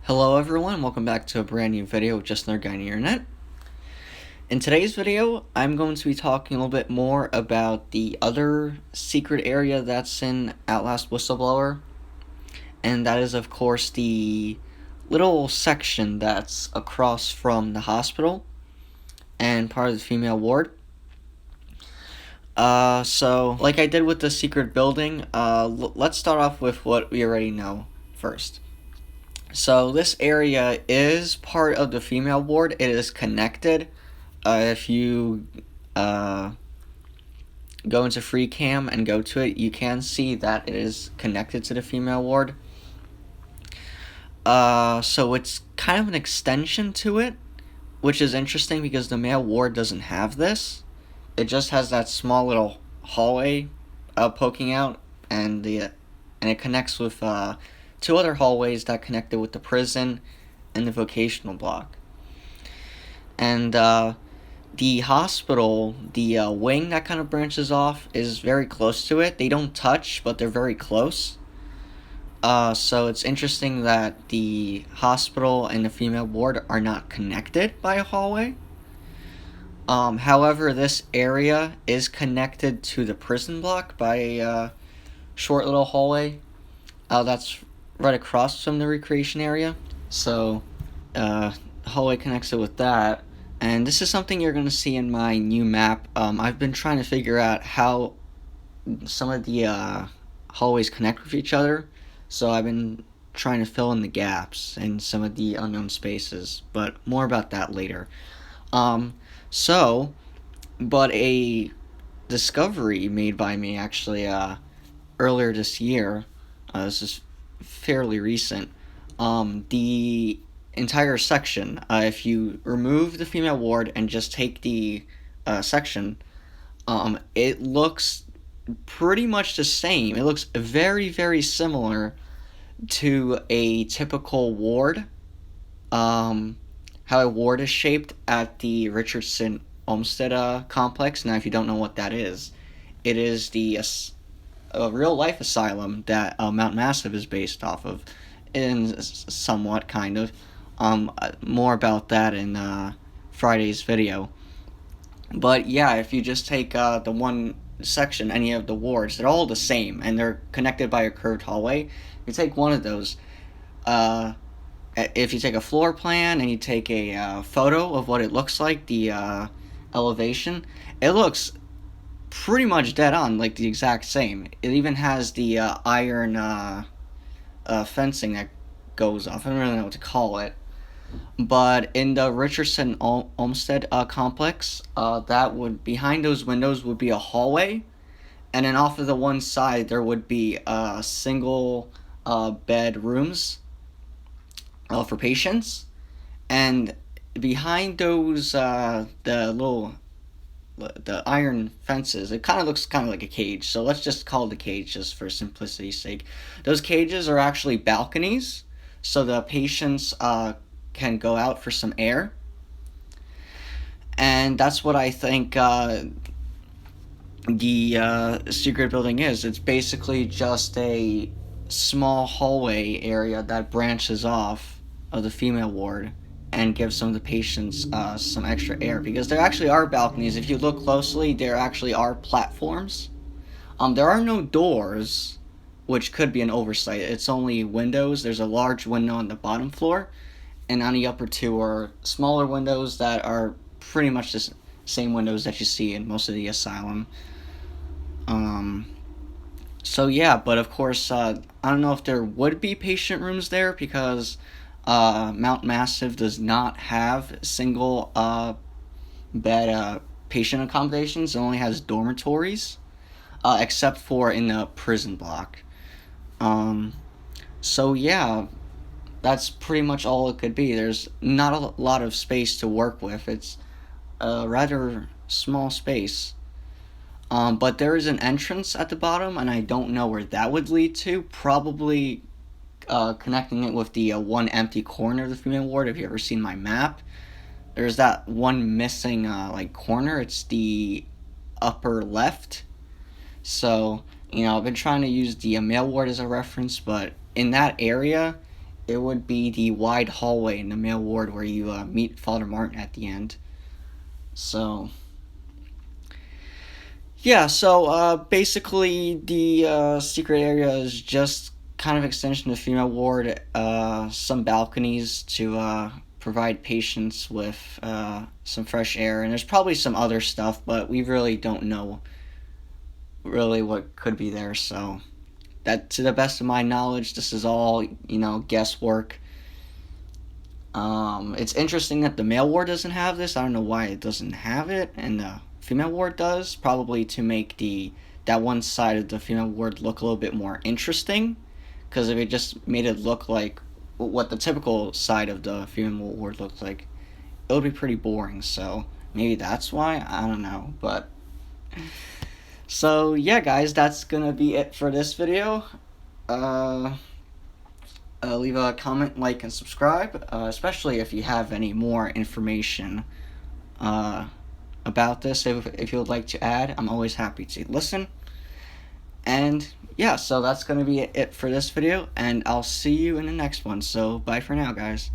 Hello everyone, welcome back to a brand new video with Just Another Guy on the Internet. In today's video, I'm going to be talking a little bit more about the other secret area that's in Outlast Whistleblower. And that is, of course, the little section that's across from the hospital and part of the female ward. So, like I did with the secret building, let's start off with what we already know first. So this area is part of the female ward. It is connected. If you go into free cam and go to it, you can see that it is connected to the female ward. So it's kind of an extension to it, which is interesting because the male ward doesn't have this. It just has that small little hallway poking out, and it connects with two other hallways that connected with the prison and the vocational block. And the hospital, the wing that kind of branches off, is very close to it. They don't touch, but they're very close. So it's interesting that the hospital and the female ward are not connected by a hallway. However, this area is connected to the prison block by a short little hallway. That's right across from the recreation area. So, hallway connects it with that. And this is something you're going to see in my new map. I've been trying to figure out how some of the hallways connect with each other. So I've been trying to fill in the gaps in some of the unknown spaces. But more about that later. But a discovery made by me actually earlier this year, this is fairly recent, the entire section, if you remove the female ward and just take the section, it looks pretty much the same. It looks very, very similar to a typical ward, how a ward is shaped at the Richardson Olmsted complex. Now, if you don't know what that is, it is the real life asylum that Mount Massive is based off of, in somewhat kind of. More about that in Friday's video. But yeah, if you just take the one section, any of the wards, they're all the same and they're connected by a curved hallway. You take one of those, if you take a floor plan and you take a photo of what it looks like, the elevation, it looks pretty much dead on, like the exact same. It even has the iron fencing that goes off. I don't really know what to call it. But in the Richardson Olmsted complex, that would, behind those windows would be a hallway, and then off of the one side there would be single bed rooms for patients, and behind those the iron fences, it kind of looks kind of like a cage, so let's just call it a cage just for simplicity's sake. Those cages are actually balconies, so the patients can go out for some air. And that's what I think the secret building is. It's basically just a small hallway area that branches off of the female ward and gives some of the patients some extra air, because there actually are balconies. If you look closely, there actually are platforms. There are no doors, which could be an oversight. It's only windows. There's a large window on the bottom floor, and on the upper two are smaller windows that are pretty much the same windows that you see in most of the asylum. So yeah, but of course, I don't know if there would be patient rooms there, because Mount Massive does not have single bed patient accommodations. It only has dormitories, except for in the prison block. So yeah, that's pretty much all it could be. There's not a lot of space to work with. It's a rather small space. But there is an entrance at the bottom, and I don't know where that would lead to. Probably connecting it with the one empty corner of the female ward. If you've ever seen my map, there's that one missing corner. It's the upper left. So, I've been trying to use the male ward as a reference, but in that area, it would be the wide hallway in the male ward where you meet Father Martin at the end. So yeah, so basically the secret area is just kind of extension of the female ward. Some balconies to provide patients with some fresh air, and there's probably some other stuff, but we really don't know really what could be there. So that, to the best of my knowledge, this is all guesswork. It's interesting that the male ward doesn't have this. I don't know why it doesn't have it, and the female ward does. Probably to make that one side of the female ward look a little bit more interesting. Because if it just made it look like what the typical side of the female ward looks like, it would be pretty boring. So maybe that's why. I don't know, but so yeah, guys, that's gonna be it for this video. Leave a comment, like, and subscribe, especially if you have any more information about this. If you would like to add, I'm always happy to listen. And yeah, so that's going to be it for this video, and I'll see you in the next one. So bye for now, guys.